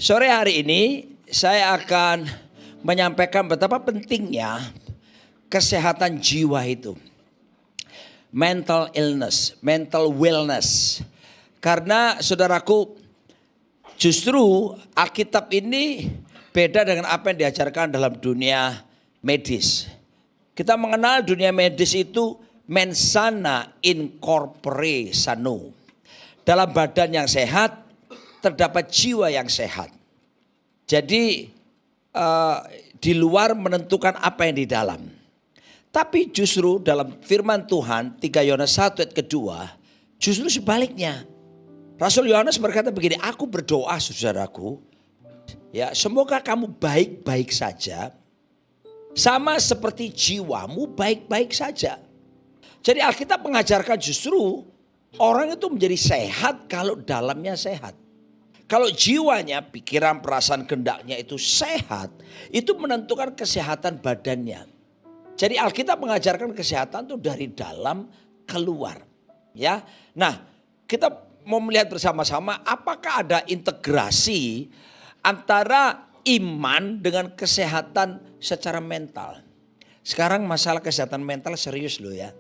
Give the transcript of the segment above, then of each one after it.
Sore hari ini saya akan menyampaikan betapa pentingnya kesehatan jiwa itu. Mental illness, mental wellness. Karena saudaraku, justru Alkitab ini beda dengan apa yang diajarkan dalam dunia medis. Kita mengenal dunia medis itu mens sana in corpore sano. Dalam badan yang sehat terdapat jiwa yang sehat. Jadi di luar menentukan apa yang di dalam. Tapi justru dalam firman Tuhan 3 Yohanes 1 ayat kedua, justru sebaliknya. Rasul Yohanes berkata begini, aku berdoa saudaraku, ya semoga kamu baik-baik saja, sama seperti jiwamu baik-baik saja. Jadi Alkitab mengajarkan justru orang itu menjadi sehat kalau dalamnya sehat. Kalau jiwanya, pikiran, perasaan, kehendaknya itu sehat, itu menentukan kesehatan badannya. Jadi Alkitab mengajarkan kesehatan itu dari dalam keluar. Ya, nah kita mau melihat bersama-sama apakah ada integrasi antara iman dengan kesehatan secara mental. Sekarang masalah kesehatan mental serius loh ya.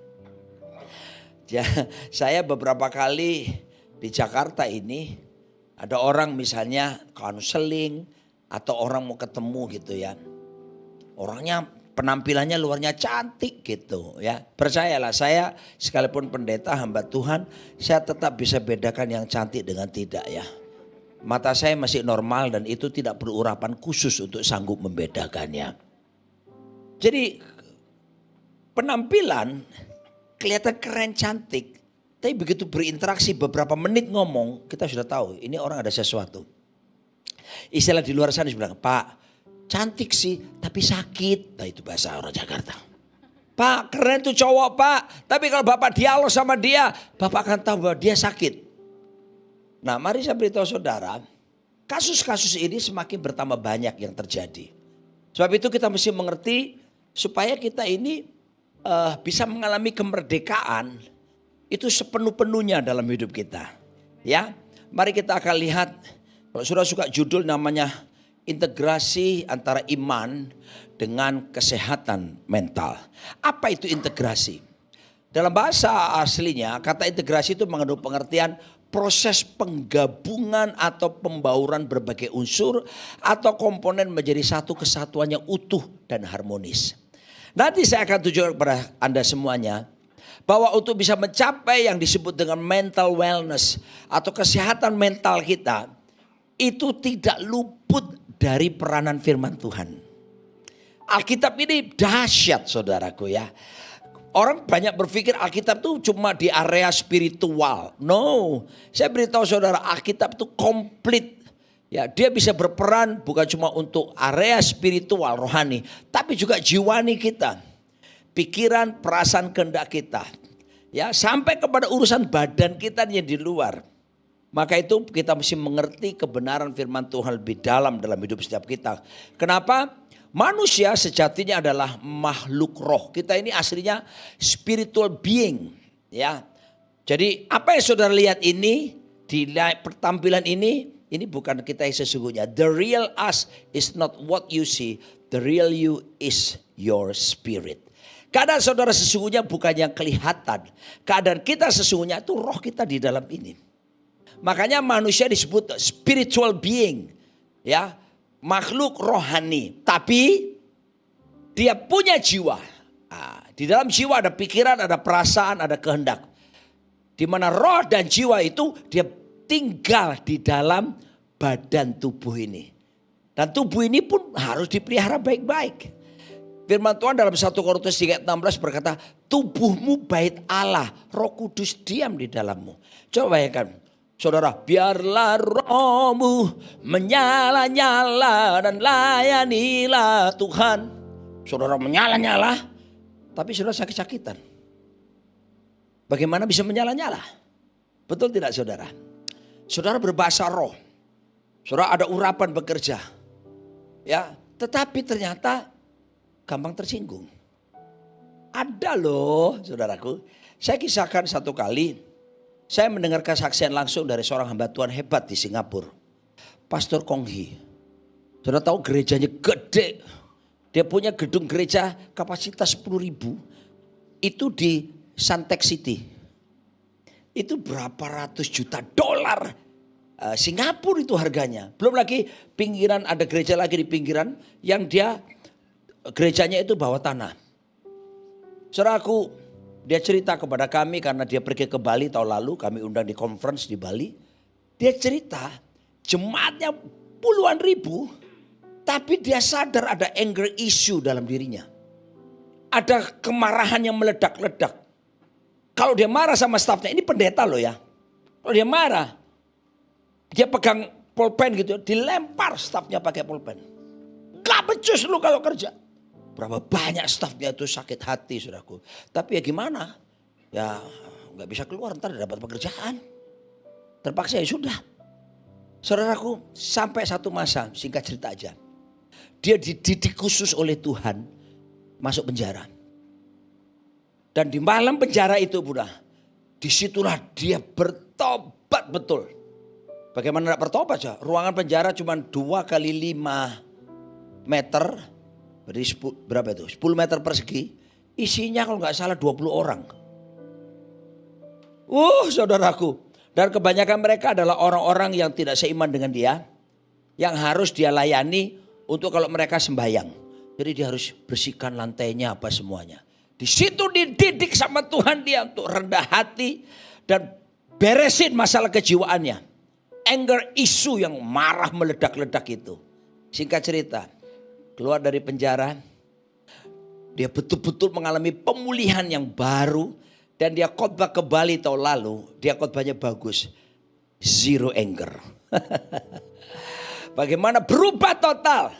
Ya, saya beberapa kali di Jakarta ini ada orang misalnya konseling atau orang mau ketemu gitu ya. Orangnya penampilannya luarnya cantik gitu ya. Percayalah saya sekalipun pendeta hamba Tuhan, saya tetap bisa bedakan yang cantik dengan tidak ya. Mata saya masih normal dan itu tidak perlu urapan khusus untuk sanggup membedakannya. Jadi penampilan kelihatan keren cantik. Tapi begitu berinteraksi beberapa menit ngomong, kita sudah tahu ini orang ada sesuatu. Istilah di luar sana bilang, Pak cantik sih tapi sakit. Nah itu bahasa orang Jakarta. Pak keren tuh cowok pak, tapi kalau bapak dialog sama dia, bapak akan tahu bahwa dia sakit. Nah mari saya beritahu saudara, kasus-kasus ini semakin bertambah banyak yang terjadi. Sebab itu kita mesti mengerti supaya kita ini bisa mengalami kemerdekaan. Itu sepenuh-penuhnya dalam hidup kita. Ya, mari kita akan lihat. Kalau sudah suka judul namanya integrasi antara iman dengan kesehatan mental. Apa itu integrasi? Dalam bahasa aslinya kata integrasi itu mengandung pengertian proses penggabungan atau pembauran berbagai unsur atau komponen menjadi satu kesatuan yang utuh dan harmonis. Nanti saya akan tunjukkan kepada Anda semuanya bahwa untuk bisa mencapai yang disebut dengan mental wellness atau kesehatan mental kita itu tidak luput dari peranan firman Tuhan. Alkitab ini dahsyat saudaraku ya. Orang banyak berpikir Alkitab itu cuma di area spiritual. No, saya beritahu saudara Alkitab itu komplit. Ya, dia bisa berperan bukan cuma untuk area spiritual rohani, tapi juga jiwani kita. Pikiran, perasaan, kehendak kita. Ya, sampai kepada urusan badan kita yang di luar. Maka itu kita mesti mengerti kebenaran firman Tuhan lebih dalam hidup setiap kita. Kenapa? Manusia sejatinya adalah makhluk roh. Kita ini aslinya spiritual being. Ya. Jadi apa yang saudara lihat ini, di pertampilan ini bukan kita yang sesungguhnya. The real us is not what you see. The real you is your spirit. Keadaan saudara sesungguhnya bukan yang kelihatan. Keadaan kita sesungguhnya itu roh kita di dalam ini. Makanya manusia disebut spiritual being. Ya, makhluk rohani. Tapi dia punya jiwa. Di dalam jiwa ada pikiran, ada perasaan, ada kehendak. Di mana roh dan jiwa itu dia tinggal di dalam badan tubuh ini. Dan tubuh ini pun harus dipelihara baik-baik. Firman Tuhan dalam 1 Korintus 3:16 berkata, tubuhmu bait Allah, Roh Kudus diam di dalammu. Coba bayangkan, saudara, biarlah rohmu menyala-nyala dan layanilah Tuhan. Saudara menyala-nyala, tapi saudara sakit-sakitan. Bagaimana bisa menyala-nyala? Betul tidak saudara? Saudara berbahasa roh, saudara ada urapan bekerja. Ya, tetapi ternyata gampang tersinggung. Ada loh saudaraku. Saya kisahkan satu kali. Saya mendengar kesaksian langsung dari seorang hamba Tuhan hebat di Singapura. Pastor Konghi. Saudara tahu gerejanya gede. Dia punya gedung gereja kapasitas 10.000. Itu di Suntec City. Itu berapa ratus juta dolar. Singapura itu harganya. Belum lagi pinggiran, ada gereja lagi di pinggiran. Yang dia gerejanya itu bawah tanah. Saudaraku, dia cerita kepada kami karena dia pergi ke Bali tahun lalu. Kami undang di conference di Bali. Dia cerita jemaatnya puluhan ribu. Tapi dia sadar ada anger issue dalam dirinya. Ada kemarahan yang meledak-ledak. Kalau dia marah sama stafnya, ini pendeta loh ya. Kalau dia marah, dia pegang pulpen gitu, dilempar stafnya pakai pulpen. Gak becus lu kalau kerja. Berapa banyak stafnya itu sakit hati saudaraku. Tapi ya gimana? Ya gak bisa keluar, ntar dapat pekerjaan. Terpaksa ya sudah. Saudaraku, sampai satu masa, singkat cerita aja. Dia dididik khusus oleh Tuhan masuk penjara. Dan di malam penjara itu Bunda, disitulah dia bertobat betul. Bagaimana tidak bertobat ya? Ruangan penjara cuma 2 kali 5 meter. Berarti berapa itu? 10 meter persegi. Isinya kalau nggak salah 20 orang. Saudaraku. Dan kebanyakan mereka adalah orang-orang yang tidak seiman dengan dia. Yang harus dia layani. Untuk kalau mereka sembahyang. Jadi dia harus bersihkan lantainya apa semuanya. Di situ dididik sama Tuhan dia untuk rendah hati. Dan beresin masalah kejiwaannya. Anger issue yang marah meledak-ledak itu. Singkat cerita. Keluar dari penjara. Dia betul-betul mengalami pemulihan yang baru. Dan dia khotbah ke Bali tahun lalu. Dia khotbahnya bagus. Zero anger. Bagaimana berubah total.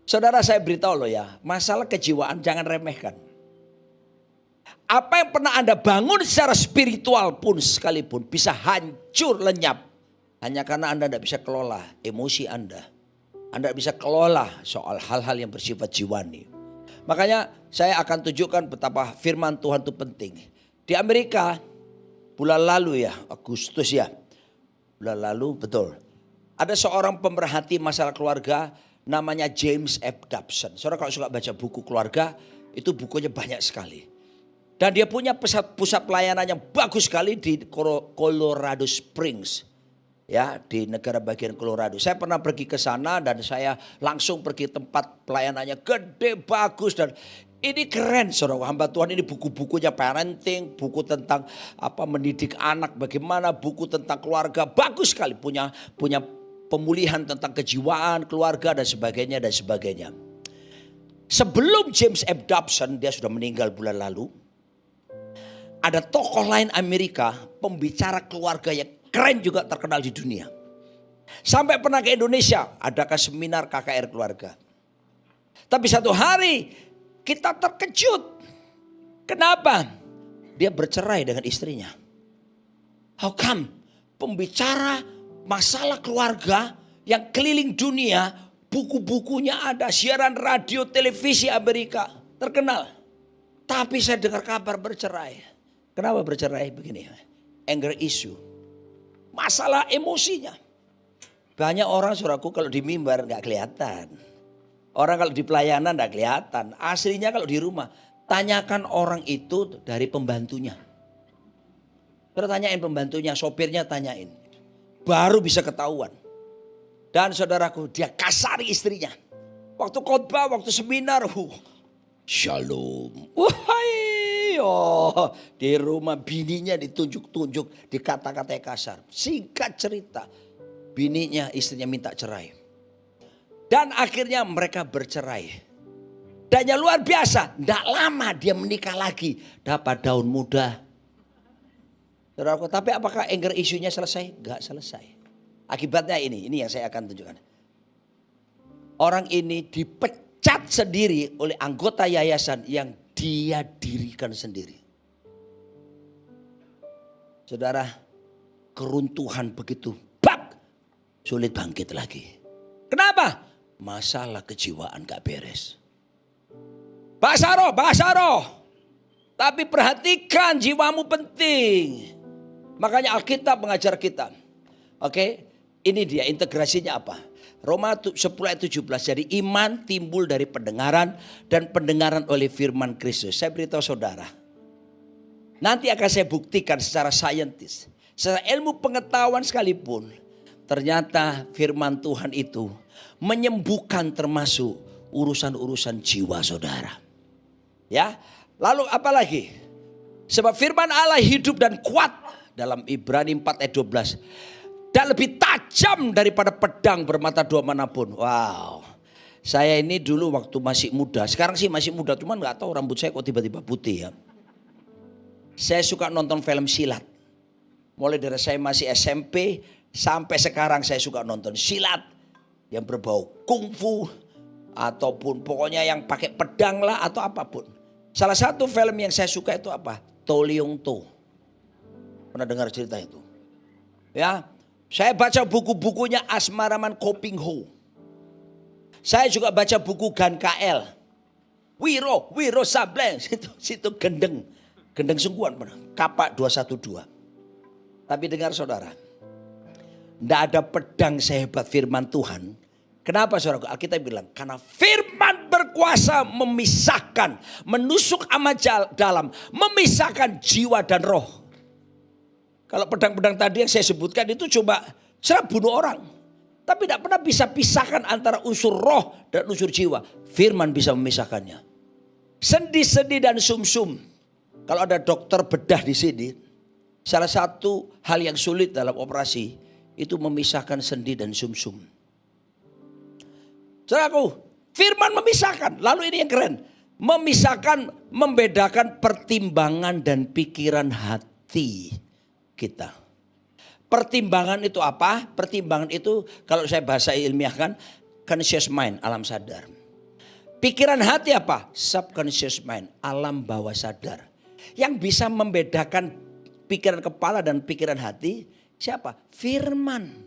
Saudara saya beritahu loh ya. Masalah kejiwaan jangan remehkan. Apa yang pernah Anda bangun secara spiritual pun sekalipun bisa hancur lenyap. Hanya karena Anda tidak bisa kelola emosi Anda. Anda tidak bisa kelola soal hal-hal yang bersifat jiwani. Makanya saya akan tunjukkan betapa firman Tuhan itu penting. Di Amerika bulan lalu ya, Agustus ya. Bulan lalu betul. Ada seorang pemerhati masalah keluarga namanya James F. Dobson. Saudara kalau suka baca buku keluarga itu bukunya banyak sekali. Dan dia punya pusat pelayanan yang bagus sekali di Colorado Springs. Ya, di negara bagian Colorado. Saya pernah pergi ke sana dan saya langsung pergi tempat pelayanannya gede, bagus. Dan ini keren saudara, hamba Tuhan ini buku-bukunya parenting, buku tentang mendidik anak bagaimana, buku tentang keluarga. Bagus sekali, punya pemulihan tentang kejiwaan, keluarga dan sebagainya dan sebagainya. Sebelum James F. Dobson, dia sudah meninggal bulan lalu. Ada tokoh lain Amerika, pembicara keluarga yang keren juga terkenal di dunia. Sampai pernah ke Indonesia, adakah seminar KKR keluarga. Tapi satu hari kita terkejut. Kenapa? Dia bercerai dengan istrinya. How come? Pembicara masalah keluarga yang keliling dunia, buku-bukunya ada, siaran radio, televisi Amerika, terkenal. Tapi saya dengar kabar bercerai. Kenapa bercerai begini? Anger issue. Masalah emosinya. Banyak orang saudaraku kalau di mimbar gak kelihatan. Orang kalau di pelayanan gak kelihatan. Aslinya kalau di rumah. Tanyakan orang itu dari pembantunya. Terus tanyain pembantunya, sopirnya tanyain. Baru bisa ketahuan. Dan saudaraku, dia kasari istrinya. Waktu khotbah, waktu seminar, shalom. Di rumah bininya ditunjuk-tunjuk, dikata-katai kasar. Singkat cerita, bininya, istrinya minta cerai. Dan akhirnya mereka bercerai. Dan yang luar biasa, tidak lama dia menikah lagi. Dapat daun muda. Saudaraku, tapi apakah anger isunya selesai? Gak selesai. Akibatnya ini yang saya akan tunjukkan. Orang ini dipecat sendiri oleh anggota yayasan yang dia dirikan sendiri. Saudara, keruntuhan begitu, sulit bangkit lagi. Kenapa? Masalah kejiwaan gak beres. Bahasa roh. Tapi perhatikan jiwamu penting. Makanya Alkitab mengajar kita. Oke, Ini dia integrasinya apa? Roma 10 ayat 17. Jadi iman timbul dari pendengaran dan pendengaran oleh firman Kristus. Saya beritahu saudara. Nanti akan saya buktikan secara saintis. Secara ilmu pengetahuan sekalipun. Ternyata firman Tuhan itu menyembuhkan termasuk urusan-urusan jiwa saudara. Ya, lalu apa lagi? Sebab firman Allah hidup dan kuat dalam Ibrani 4 ayat 12. Dan lebih tajam daripada pedang bermata dua manapun. Wow. Saya ini dulu waktu masih muda. Sekarang sih masih muda. Cuman gak tahu rambut saya kok tiba-tiba putih ya. Saya suka nonton film silat. Mulai dari saya masih SMP sampai sekarang saya suka nonton silat. Yang berbau kungfu. Ataupun pokoknya yang pakai pedang lah atau apapun. Salah satu film yang saya suka itu apa? To Leong To. Pernah dengar cerita itu? Ya, saya baca buku-bukunya Asmaraman Koping Ho. Saya juga baca buku Gan KL. Wiro Sableng. Situ gendeng sungguhan. Kapak 212. Tapi dengar saudara. Tidak ada pedang sehebat firman Tuhan. Kenapa saudara? Alkitab bilang. Karena firman berkuasa memisahkan. Menusuk amat dalam. Memisahkan jiwa dan roh. Kalau pedang-pedang tadi yang saya sebutkan itu coba serap bunuh orang. Tapi tidak pernah bisa pisahkan antara unsur roh dan unsur jiwa. Firman bisa memisahkannya. Sendi-sendi dan sumsum. Kalau ada dokter bedah di sini. Salah satu hal yang sulit dalam operasi. Itu memisahkan sendi dan sumsum. Saudaraku, firman memisahkan. Lalu ini yang keren. Memisahkan, membedakan pertimbangan dan pikiran hati kita. Pertimbangan itu apa? Pertimbangan itu kalau saya bahasa ilmiahkan conscious mind, alam sadar. Pikiran hati apa? Subconscious mind, alam bawah sadar. Yang bisa membedakan pikiran kepala dan pikiran hati siapa? Firman.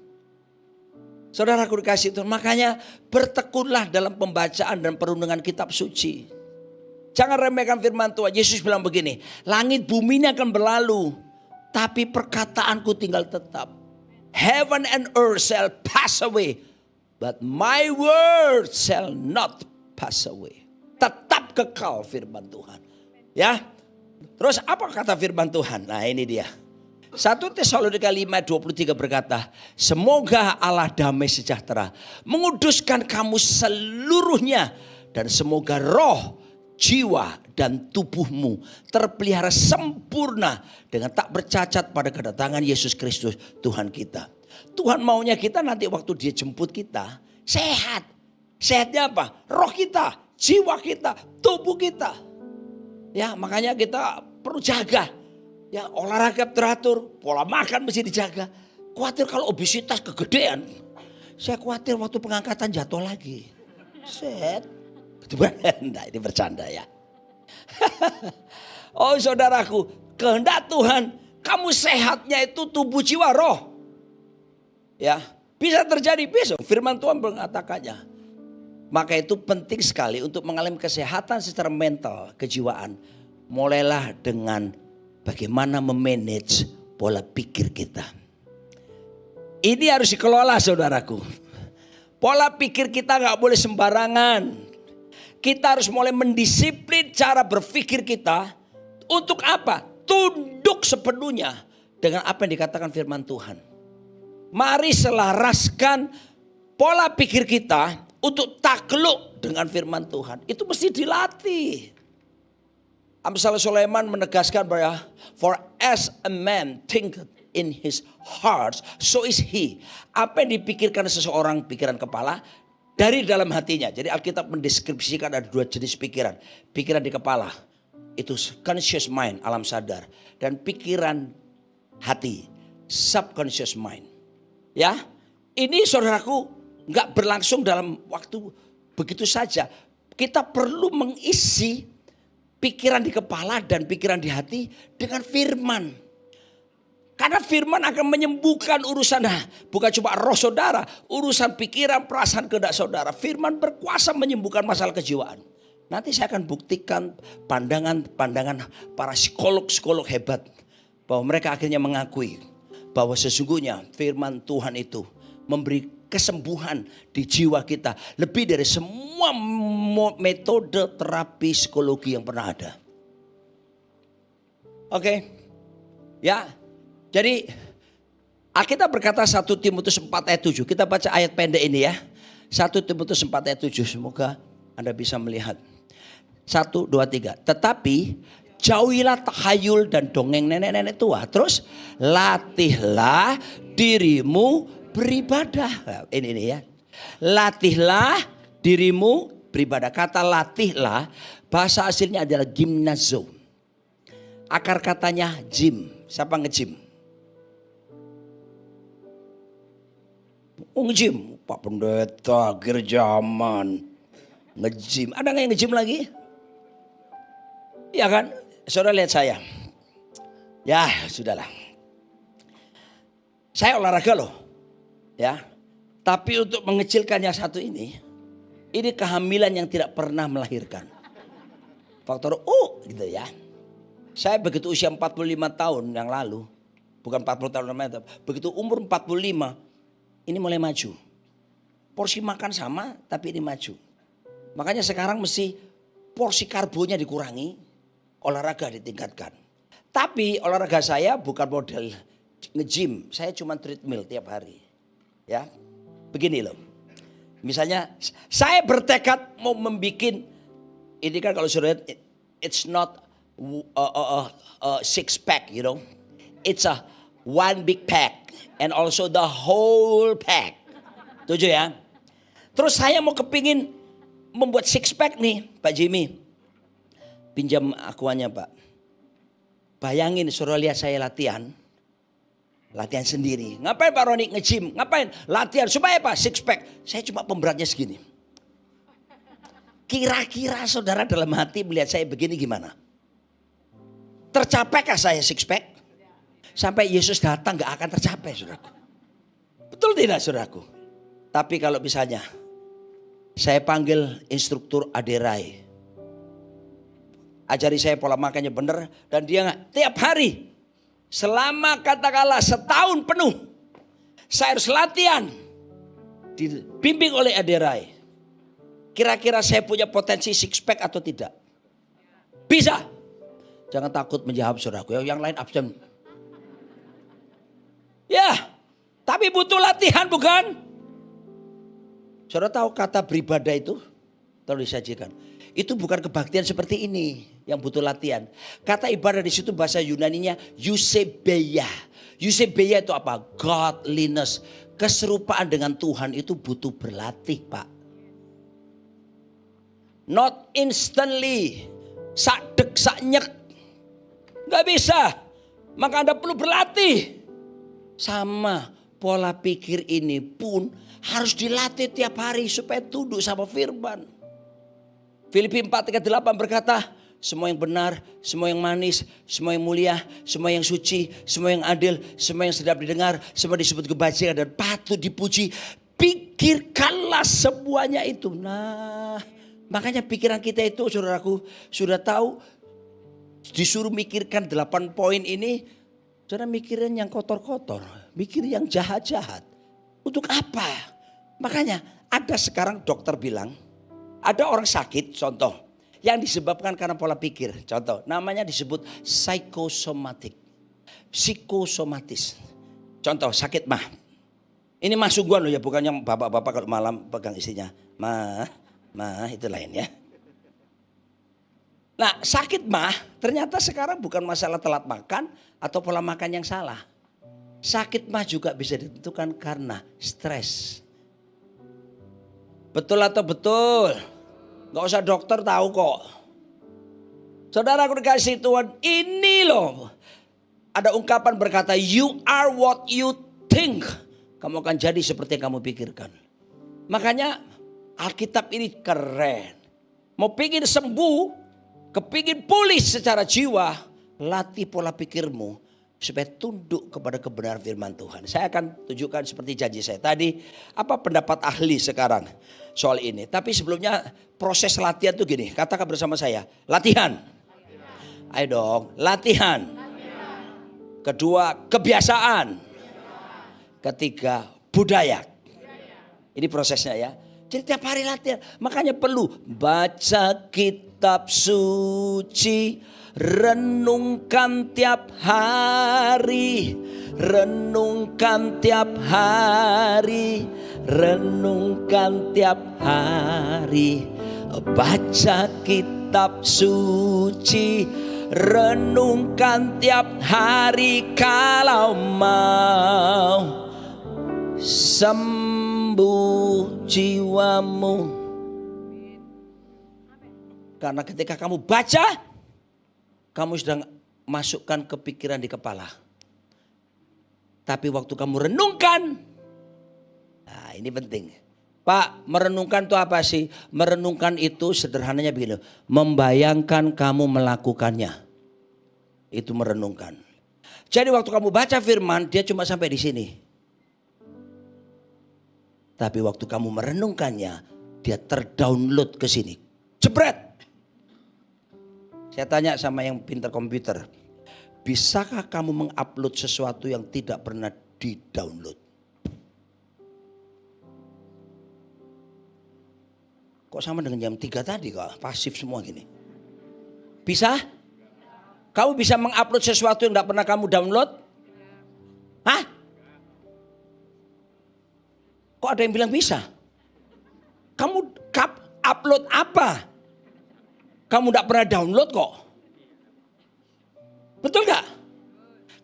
Saudaraku dikasih Tuhan, makanya bertekunlah dalam pembacaan dan perundungan kitab suci. Jangan remehkan firman Tuhan. Yesus bilang begini, langit bumi ini akan berlalu. Tapi perkataanku tinggal tetap. Heaven and earth shall pass away. But my word shall not pass away. Tetap kekal firman Tuhan. Ya. Terus apa kata firman Tuhan? Nah ini dia. 1 Tesalonika 5:23 berkata. Semoga Allah damai sejahtera. Menguduskan kamu seluruhnya. Dan semoga roh, jiwa dan tubuhmu terpelihara sempurna dengan tak bercacat pada kedatangan Yesus Kristus Tuhan kita. Tuhan maunya kita nanti waktu dia jemput kita sehat. Sehatnya apa? Roh kita, jiwa kita, tubuh kita. Ya makanya kita perlu jaga. Ya olahraga teratur, pola makan mesti dijaga. Khawatir kalau obesitas kegedean. Saya khawatir waktu pengangkatan jatuh lagi. Set. Nah ini bercanda ya. Oh saudaraku, kehendak Tuhan kamu sehatnya itu tubuh jiwa roh. Ya, bisa terjadi besok. Firman Tuhan mengatakannya. Maka itu penting sekali untuk mengalami kesehatan secara mental, kejiwaan. Mulailah dengan bagaimana memanage pola pikir kita. Ini harus dikelola saudaraku. Pola pikir kita gak boleh sembarangan. Kita harus mulai mendisiplin cara berpikir kita. Untuk apa? Tunduk sepenuhnya dengan apa yang dikatakan firman Tuhan. Mari selaraskan pola pikir kita untuk takluk dengan firman Tuhan. Itu mesti dilatih. Amsal Sulaiman menegaskan bahwa for as a man thinketh in his heart, so is he. Apa yang dipikirkan seseorang pikiran kepala, dari dalam hatinya. Jadi Alkitab mendeskripsikan ada dua jenis pikiran. Pikiran di kepala. Itu conscious mind, alam sadar. Dan pikiran hati, subconscious mind. Ya, ini saudaraku gak berlangsung dalam waktu begitu saja. Kita perlu mengisi pikiran di kepala dan pikiran di hati dengan firman. Karena firman akan menyembuhkan urusan, bukan cuma roh saudara, urusan pikiran, perasaan, kehendak saudara. Firman berkuasa menyembuhkan masalah kejiwaan. Nanti saya akan buktikan pandangan para psikolog-psikolog hebat. Bahwa mereka akhirnya mengakui bahwa sesungguhnya firman Tuhan itu memberi kesembuhan di jiwa kita. Lebih dari semua metode terapi psikologi yang pernah ada. Oke. Ya. Jadi Alkitab berkata 1 Timotius 4 ayat 7. Kita baca ayat pendek ini ya. 1 Timotius 4 ayat 7. Semoga Anda bisa melihat. 1, 2, 3. Tetapi jauhilah tahayul dan dongeng nenek-nenek tua. Terus latihlah dirimu beribadah. Nah, ini ya. Latihlah dirimu beribadah. Kata latihlah bahasa aslinya adalah gimnazo. Akar katanya gym. Siapa nge-gym? Nge-gym. Pak Pendeta akhir zaman. Nge-gym. Ada nggak yang nge-gym lagi? Ya kan? Saudara lihat saya. Ya sudahlah. Saya olahraga loh. Ya. Tapi untuk mengecilkan yang satu ini kehamilan yang tidak pernah melahirkan. Faktor U gitu ya. Saya begitu usia 45 tahun yang lalu. Bukan 40 tahun yang lalu. Begitu umur 45. Ini mulai maju. Porsi makan sama tapi ini maju. Makanya sekarang mesti porsi karbonya dikurangi. Olahraga ditingkatkan. Tapi olahraga saya bukan model nge-gym. Saya cuma treadmill tiap hari. Ya, begini loh. Misalnya saya bertekad mau membikin. Ini kan kalau sudah lihat. It's not six pack, you know. It's a one big pack. And also the whole pack. Tujuh ya. Terus saya mau kepingin membuat six pack nih Pak Jimmy. Pinjam akuannya Pak. Bayangin suruh lihat saya latihan. Latihan sendiri. Ngapain Pak Roni nge-gym? Ngapain? Latihan. Supaya apa? Six pack. Saya cuma pemberatnya segini. Kira-kira saudara dalam hati melihat saya begini gimana? Tercapaikah saya six pack? Sampai Yesus datang gak akan tercapai saudaraku. Betul tidak saudaraku? Tapi kalau misalnya saya panggil instruktur Aderai. Ajari saya pola makannya benar. Dan dia gak, tiap hari. Selama katakanlah setahun penuh. Saya harus latihan. Dibimbing oleh Aderai. Kira-kira saya punya potensi six pack atau tidak? Bisa. Jangan takut menjawab saudaraku. Yang lain absen. Ya. Tapi butuh latihan bukan? Saudara tahu kata beribadah itu? Tolong disajikan. Itu bukan kebaktian seperti ini yang butuh latihan. Kata ibadah di situ bahasa Yunaninya eusebeia. Eusebeia itu apa? Godliness. Keserupaan dengan Tuhan itu butuh berlatih, Pak. Not instantly. Sak dek sak nyek. Gak bisa. Maka Anda perlu berlatih. Sama pola pikir ini pun harus dilatih tiap hari supaya tunduk sama firman. Filipi 4:38 berkata, semua yang benar, semua yang manis, semua yang mulia, semua yang suci, semua yang adil, semua yang sedap didengar, semua disebut kebajikan dan patut dipuji. Pikirkanlah semuanya itu. Nah, makanya pikiran kita itu saudaraku sudah tahu disuruh mikirkan 8 poin ini. Saudara mikirin yang kotor-kotor, mikir yang jahat-jahat. Untuk apa? Makanya ada sekarang dokter bilang, ada orang sakit contoh yang disebabkan karena pola pikir. Contoh namanya disebut psikosomatik. Psikosomatis. Contoh sakit mah. Ini mah sungguhan loh ya, bukan yang bapak-bapak kalau malam pegang istrinya. Mah itu lain ya. Nah sakit mah ternyata sekarang bukan masalah telat makan atau pola makan yang salah. Sakit mah juga bisa ditentukan karena stres. Betul atau betul? Gak usah dokter tahu kok. Saudara aku dikasih Tuhan ini loh. Ada ungkapan berkata you are what you think. Kamu akan jadi seperti yang kamu pikirkan. Makanya Alkitab ini keren. Mau pingin sembuh. Kepingin pulih secara jiwa, latih pola pikirmu supaya tunduk kepada kebenaran firman Tuhan. Saya akan tunjukkan seperti janji saya tadi, apa pendapat ahli sekarang soal ini. Tapi sebelumnya proses latihan itu gini, katakan bersama saya, latihan. Ayo dong, latihan. Kedua, kebiasaan. Ketiga, budaya. Ini prosesnya ya. Jadi tiap hari latihan. Makanya perlu baca kitab suci. Renungkan tiap hari. Renungkan tiap hari. Renungkan tiap hari. Baca kitab suci. Renungkan tiap hari kalau mau sembuh jiwamu. Karena ketika kamu baca, kamu sedang masukkan kepikiran di kepala. Tapi waktu kamu renungkan, nah ini penting. Pak, merenungkan itu apa sih? Merenungkan itu sederhananya begini. Membayangkan kamu melakukannya. Itu merenungkan. Jadi waktu kamu baca firman, dia cuma sampai di sini. Tapi waktu kamu merenungkannya, dia terdownload ke sini. Jebret. Saya tanya sama yang pintar komputer. Bisakah kamu mengupload sesuatu yang tidak pernah di-download? Kok sama dengan jam 3 tadi kok pasif semua gini? Bisa? Kamu bisa mengupload sesuatu yang tidak pernah kamu download? Hah? Kok ada yang bilang bisa? Kamu upload apa? Kamu tidak pernah download kok. Betul gak?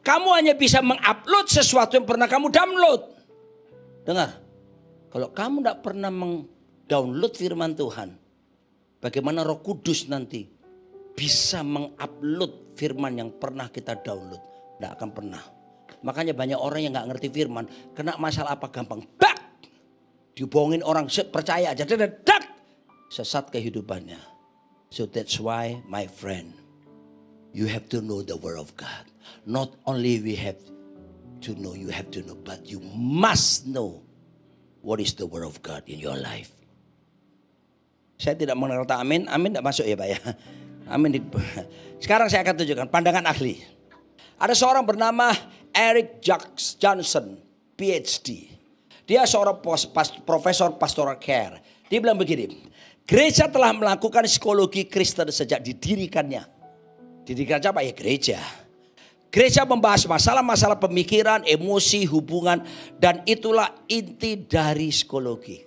Kamu hanya bisa mengupload sesuatu yang pernah kamu download. Dengar. Kalau kamu tidak pernah download firman Tuhan, bagaimana Roh Kudus nanti bisa mengupload firman yang pernah kita download? Tidak akan pernah. Makanya banyak orang yang gak ngerti firman, kena masalah apa gampang, bak! Dibohongin orang, percaya aja, dak! Sesat kehidupannya. So that's why my friend, you have to know the word of God. Not only we have to know, you have to know, but you must know what is the word of God in your life. Saya tidak mengenal kata amin. Amin tidak masuk ya Pak ya. Amin. Sekarang saya akan tunjukkan pandangan ahli. Ada seorang bernama Eric Johnson, PhD. Dia seorang profesor pastoral care. Dia bilang begini. Gereja telah melakukan psikologi Kristen sejak didirikannya. Didirikan apa ya gereja? Gereja membahas masalah-masalah pemikiran, emosi, hubungan. Dan itulah inti dari psikologi.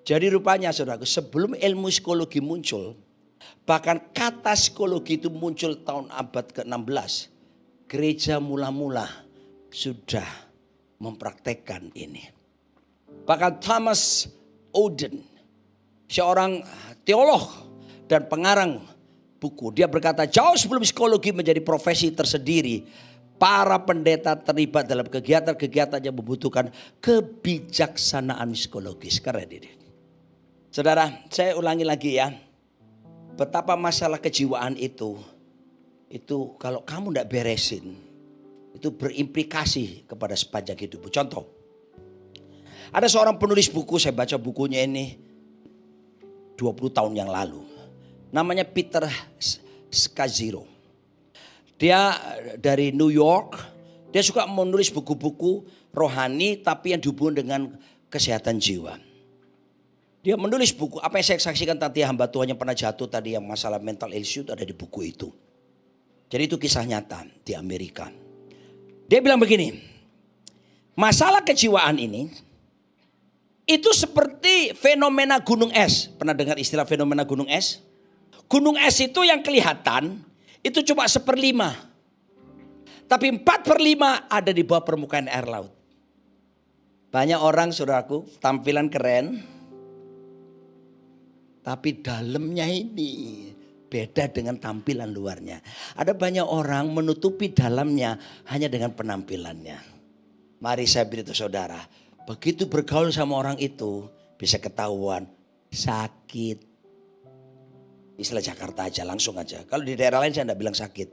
Jadi rupanya saudaraku, sebelum ilmu psikologi muncul, bahkan kata psikologi itu muncul tahun abad ke-16. Gereja mula-mula sudah mempraktekkan ini. Bahkan Thomas Oden, seorang teolog dan pengarang buku, dia berkata jauh sebelum psikologi menjadi profesi tersendiri, para pendeta terlibat dalam kegiatan-kegiatan yang membutuhkan kebijaksanaan psikologis. Keren ini. Saudara, saya ulangi lagi ya. Betapa masalah kejiwaan itu kalau kamu tidak beresin, itu berimplikasi kepada sepanjang hidupmu. Contoh, ada seorang penulis buku, saya baca bukunya ini 20 tahun yang lalu. Namanya Peter Scazzero. Dia dari New York. Dia suka menulis buku-buku rohani tapi yang dihubungkan dengan kesehatan jiwa. Dia menulis buku, apa yang saya saksikan tadi hamba Tuhan yang pernah jatuh tadi yang masalah mental issue itu ada di buku itu. Jadi itu kisah nyata di Amerika. Dia bilang begini, masalah kejiwaan ini itu seperti fenomena gunung es. Pernah dengar istilah fenomena gunung es? Gunung es itu yang kelihatan itu cuma 1/5. Tapi 4/5 ada di bawah permukaan air laut. Banyak orang saudaraku tampilan keren. Tapi dalamnya ini beda dengan tampilan luarnya. Ada banyak orang menutupi dalamnya hanya dengan penampilannya. Mari saya beritahu saudara. Begitu bergaul sama orang itu bisa ketahuan sakit. Istilah Jakarta aja langsung aja. Kalau di daerah lain saya enggak bilang sakit.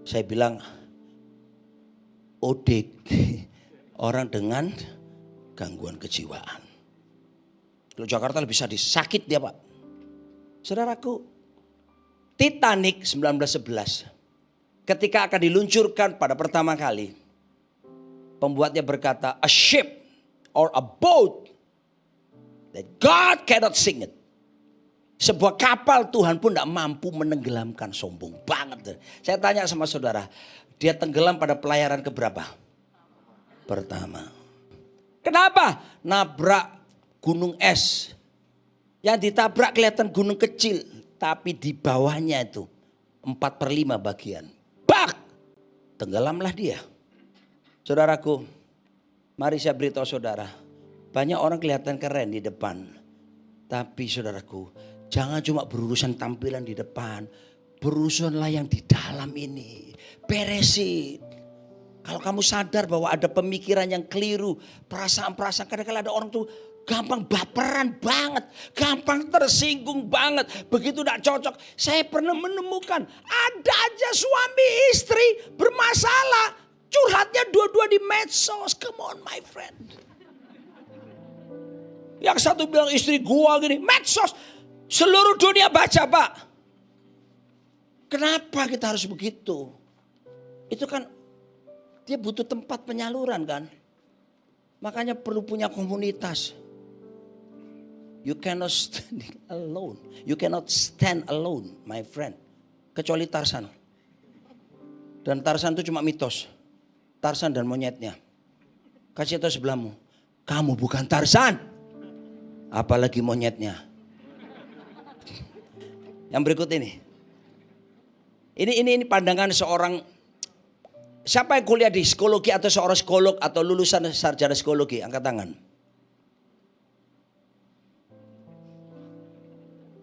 Saya bilang odik. Orang dengan gangguan kejiwaan. Kalau Jakarta lebih sadis, sakit dia Pak. Saudaraku, Titanic 1911 ketika akan diluncurkan pada pertama kali. Pembuatnya berkata, a ship or a boat that God cannot sink it. Sebuah kapal Tuhan pun tidak mampu menenggelamkan. Sombong banget. Saya tanya sama saudara, dia tenggelam pada pelayaran keberapa? Pertama. Kenapa? Nabrak gunung es. Yang ditabrak kelihatan gunung kecil. Tapi di bawahnya itu 4/5 bagian. Bak! Tenggelamlah dia. Saudaraku, mari saya beritahu saudara. Banyak orang kelihatan keren di depan. Tapi saudaraku, jangan cuma berurusan tampilan di depan. Berurusanlah yang di dalam ini. Beresin. Kalau kamu sadar bahwa ada pemikiran yang keliru. Perasaan-perasaan. Kadang-kadang ada orang tuh gampang baperan banget. Gampang tersinggung banget. Begitu tidak cocok. Saya pernah menemukan. Ada aja suami istri bermasalah. Curhatnya dua-dua di medsos. Come on my friend. Yang satu bilang istri gua gini. Medsos. Seluruh dunia baca Pak. Kenapa kita harus begitu? Itu kan dia butuh tempat penyaluran kan. Makanya perlu punya komunitas. You cannot stand alone. You cannot stand alone my friend. Kecuali Tarsan. Dan Tarsan itu cuma mitos. Tarsan dan monyetnya. Kasih tahu sebelahmu. Kamu bukan Tarsan. Apalagi monyetnya. Yang berikut ini. Ini pandangan seorang. Siapa yang kuliah di psikologi atau seorang psikolog atau lulusan sarjana psikologi? Angkat tangan.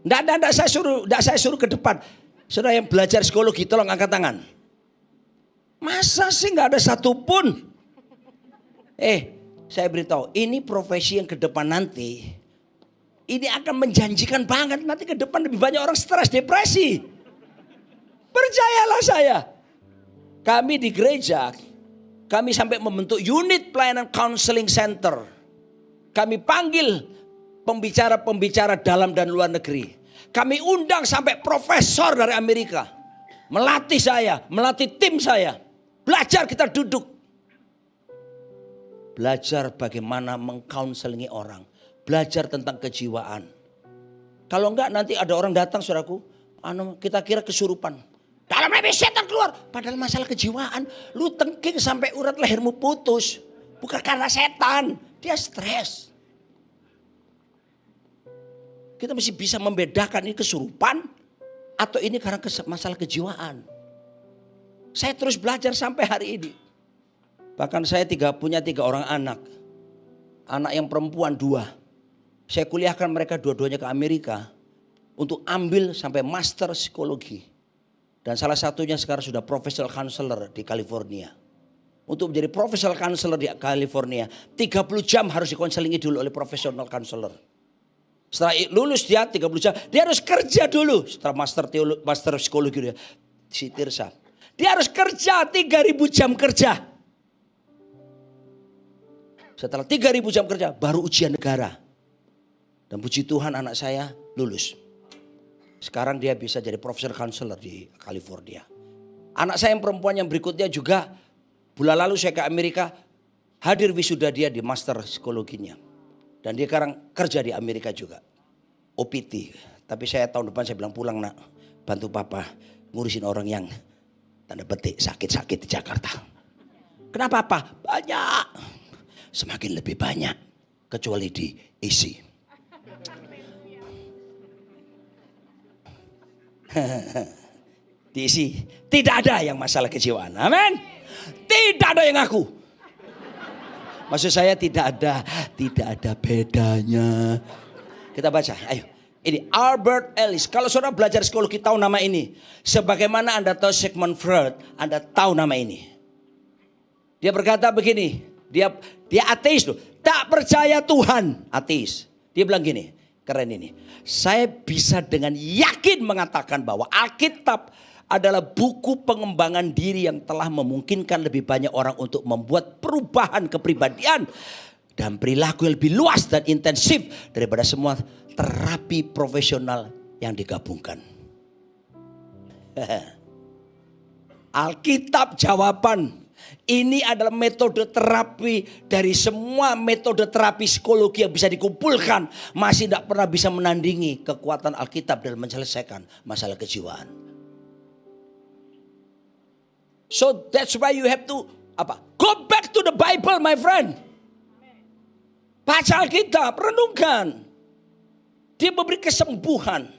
Nggak saya suruh ke depan. Saudara yang belajar psikologi tolong angkat tangan. Masa sih nggak ada satupun? Saya beritahu, ini profesi yang ke depan nanti. Ini akan menjanjikan banget. Nanti ke depan lebih banyak orang stres, depresi. Percayalah saya. Kami di gereja, kami sampai membentuk unit pelayanan counseling center. Kami panggil pembicara-pembicara dalam dan luar negeri. Kami undang sampai profesor dari Amerika. Melatih saya, melatih tim saya. Belajar kita duduk. Belajar bagaimana mengcounselingi orang. Belajar tentang kejiwaan. Kalau enggak nanti ada orang datang saudaraku. Kita kira kesurupan. Dalam nama setan keluar. Padahal masalah kejiwaan. Lu tengking sampai urat lehermu putus. Bukan karena setan. Dia stres. Kita mesti bisa membedakan ini kesurupan. Atau ini karena masalah kejiwaan. Saya terus belajar sampai hari ini. Bahkan saya punya 3 orang anak. Anak yang perempuan 2. Saya kuliahkan mereka dua-duanya ke Amerika. Untuk ambil sampai master psikologi. Dan salah satunya sekarang sudah professional counselor di California. Untuk menjadi professional counselor di California, 30 jam harus dikonselingi dulu oleh professional counselor. Setelah lulus dia 30 jam, dia harus kerja dulu. Setelah master psikologi dia, si Tirsa. Dia harus kerja 3.000 jam kerja. Setelah 3.000 jam kerja, baru ujian negara. Dan puji Tuhan anak saya lulus. Sekarang dia bisa jadi professional counselor di California. Anak saya yang perempuan yang berikutnya juga. Bulan lalu saya ke Amerika. Hadir wisuda dia di master psikologinya. Dan dia sekarang kerja di Amerika juga. OPT. Tapi saya tahun depan saya bilang pulang nak. Bantu papa ngurusin orang yang tanda petik sakit-sakit di Jakarta. Kenapa Pak? Banyak. Semakin lebih banyak. Kecuali di isi. Diisi. Tidak ada yang masalah kejiwaan. Amin. Tidak ada yang ngaku. Maksud saya tidak ada bedanya. Kita baca, ayo. Ini Albert Ellis. Kalau saudara belajar psikologi tahu nama ini. Sebagaimana Anda tahu Sigmund Freud, Anda tahu nama ini. Dia berkata begini, dia ateis loh. Tak percaya Tuhan, ateis. Dia bilang gini, keren ini. Saya bisa dengan yakin mengatakan bahwa Alkitab adalah buku pengembangan diri yang telah memungkinkan lebih banyak orang untuk membuat perubahan kepribadian dan perilaku yang lebih luas dan intensif daripada semua terapi profesional yang digabungkan. Alkitab jawaban Ini adalah metode terapi dari semua metode terapi psikologi yang bisa dikumpulkan. Masih tidak pernah bisa menandingi kekuatan Alkitab dalam menyelesaikan masalah kejiwaan. So that's why you have to go back to the Bible, my friend. Baca Alkitab, renungkan. Dia memberi kesembuhan.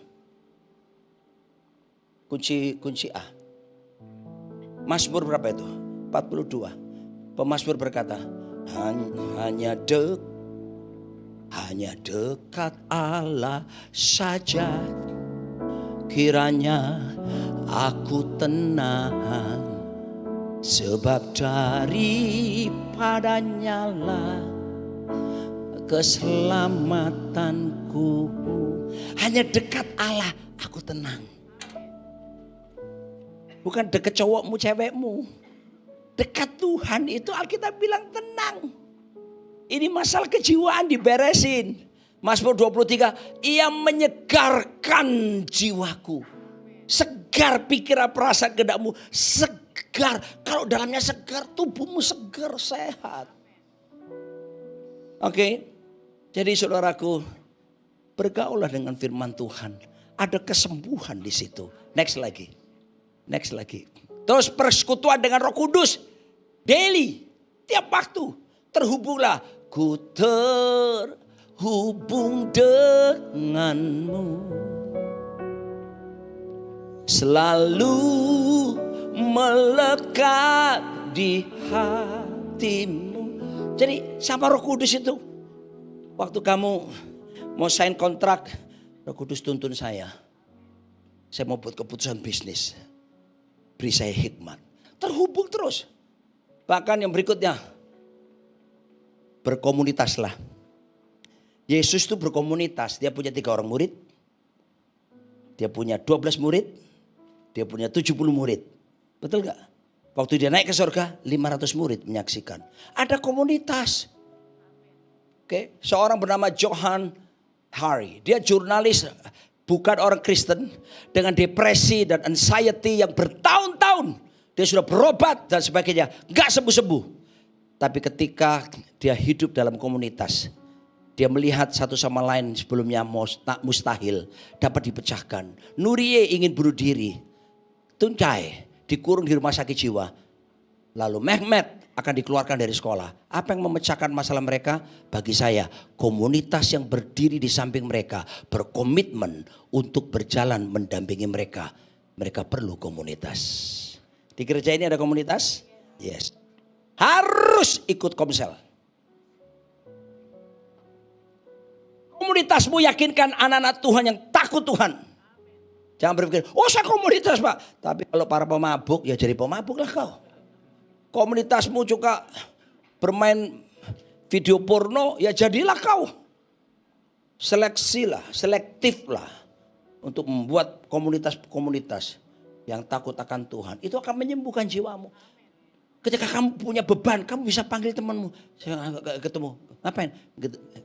Kunci A. Mazmur berapa itu? 42. Pemazmur berkata, hanya dekat Allah saja, kiranya aku tenang, sebab daripadanya lah keselamatanku. Hanya dekat Allah aku tenang. Bukan dekat cowokmu, cewekmu. Dekat Tuhan itu Alkitab bilang tenang. Ini masalah kejiwaan diberesin. Mazmur 23, ia menyegarkan jiwaku. Segar pikiran perasaan kehendakmu. Segar. Kalau dalamnya segar, tubuhmu segar, sehat. Oke. Jadi saudaraku, bergaulah dengan firman Tuhan. Ada kesembuhan di situ. Next lagi. Terus persekutuan dengan Roh Kudus. Daily. Tiap waktu. Terhubunglah. Ku terhubung denganmu. Selalu melekat di hatimu. Jadi sama Roh Kudus itu. Waktu kamu mau sign kontrak. Roh Kudus tuntun saya. Saya mau buat keputusan bisnis. Beri saya hikmat. Terhubung terus. Bahkan yang berikutnya. Berkomunitaslah. Yesus itu berkomunitas. Dia punya 3 orang murid. Dia punya 12 murid. Dia punya 70 murid. Betul gak? Waktu dia naik ke surga 500 murid menyaksikan. Ada komunitas. Oke, seorang bernama Johann Hari. Dia jurnalis. Bukan orang Kristen. Dengan depresi dan anxiety yang bertahun-tahun. Dia sudah berobat dan sebagainya. Gak sembuh-sembuh. Tapi ketika dia hidup dalam komunitas. Dia melihat satu sama lain sebelumnya mustahil. Dapat dipecahkan. Nurie ingin bunuh diri. Tuncai dikurung di rumah sakit jiwa. Lalu Mehmet akan dikeluarkan dari sekolah. Apa yang memecahkan masalah mereka? Bagi saya, komunitas yang berdiri di samping mereka. Berkomitmen untuk berjalan mendampingi mereka. Mereka perlu komunitas. Di gereja ini ada komunitas? Yes. Harus ikut komsel. Komunitasmu yakinkan anak-anak Tuhan yang takut Tuhan. Jangan berpikir, oh saya komunitas Pak. Tapi kalau para pemabuk, ya jadi pemabuk lah kau. Komunitasmu juga bermain video porno, ya jadilah kau. Selektif lah. Untuk membuat komunitas-komunitas yang takut akan Tuhan. Itu akan menyembuhkan jiwamu. Ketika kamu punya beban, kamu bisa panggil temanmu. Saya ketemu, ngapain?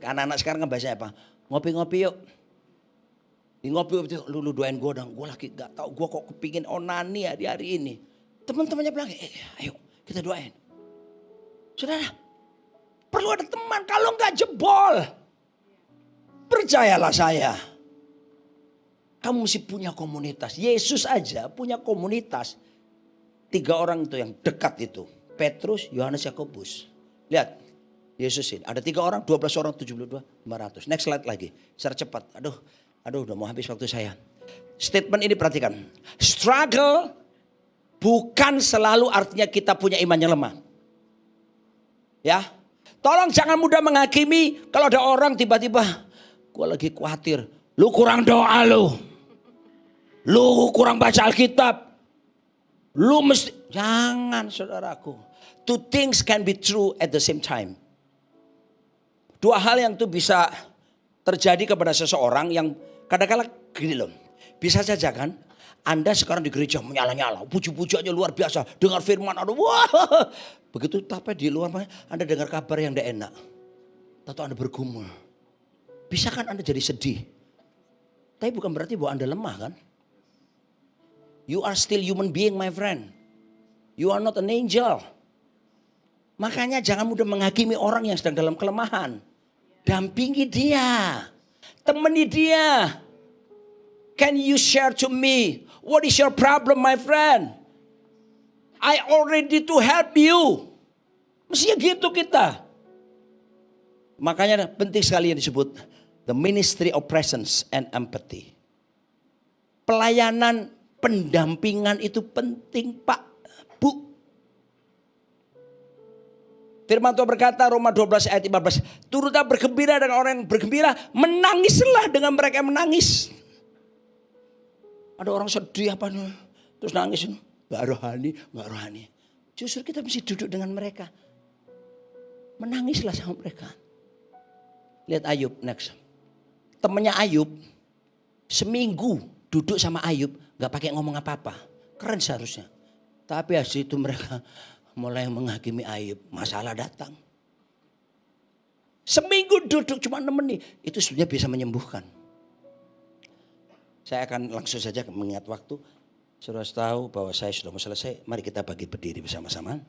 Anak-anak sekarang kan bahasanya apa? Ngopi-ngopi yuk. Di ngopi lu doain gue dong. Gue lagi gak tahu, gue kok kepingin onani ya di hari ini. Teman-temannya bilang, ayo kita doain. Saudara, perlu ada teman. Kalau gak jebol, percayalah saya. Kamu mesti punya komunitas. Yesus aja punya komunitas. 3 orang itu yang dekat itu. Petrus, Yohanes, Yakobus. Lihat. Yesus ini. Ada 3 orang, 12 orang, 72, 500. Next slide lagi. Secara cepat. Aduh udah mau habis waktu saya. Statement ini perhatikan. Struggle bukan selalu artinya kita punya iman yang lemah. Ya. Tolong jangan mudah menghakimi. Kalau ada orang tiba-tiba. Gue lagi khawatir. Lu kurang doa lu. Lu kurang baca Alkitab. Lu mesti. Jangan saudaraku. 2 things can be true at the same time. 2 hal yang tuh bisa terjadi kepada seseorang yang kadang-kadang gini loh. Bisa saja kan. Anda sekarang di gereja menyala-nyala. Puji-pujiannya luar biasa. Dengar firman. Aduh, wah. Begitu tapi di luar Anda dengar kabar yang tidak enak. Atau Anda bergumul. Bisa kan Anda jadi sedih. Tapi bukan berarti bahwa Anda lemah kan. You are still human being my friend. You are not an angel. Makanya jangan mudah menghakimi orang yang sedang dalam kelemahan. Dampingi dia. Temani dia. Can you share to me? What is your problem, my friend? I already to help you. Mestinya gitu kita. Makanya penting sekali yang disebut the ministry of presence and empathy. Pelayanan pendampingan itu penting, Pak, Bu. Firman Tuhan berkata Roma 12 ayat 15. Turutlah bergembira dengan orang yang bergembira. Menangislah dengan mereka yang menangis. Ada orang sedih apa nih. Terus nangis. Gak rohani, gak rohani. Justru kita mesti duduk dengan mereka. Menangislah sama mereka. Lihat Ayub next. Temennya Ayub. Seminggu duduk sama Ayub. Gak pakai ngomong apa-apa. Keren seharusnya. Tapi habis itu mereka mulai menghakimi Ayub, masalah datang. Seminggu duduk cuma nemeni, itu sebenarnya bisa menyembuhkan. Saya akan langsung saja mengingat waktu. Saudara tahu bahwa saya sudah mau selesai, mari kita bagi berdiri bersama-sama.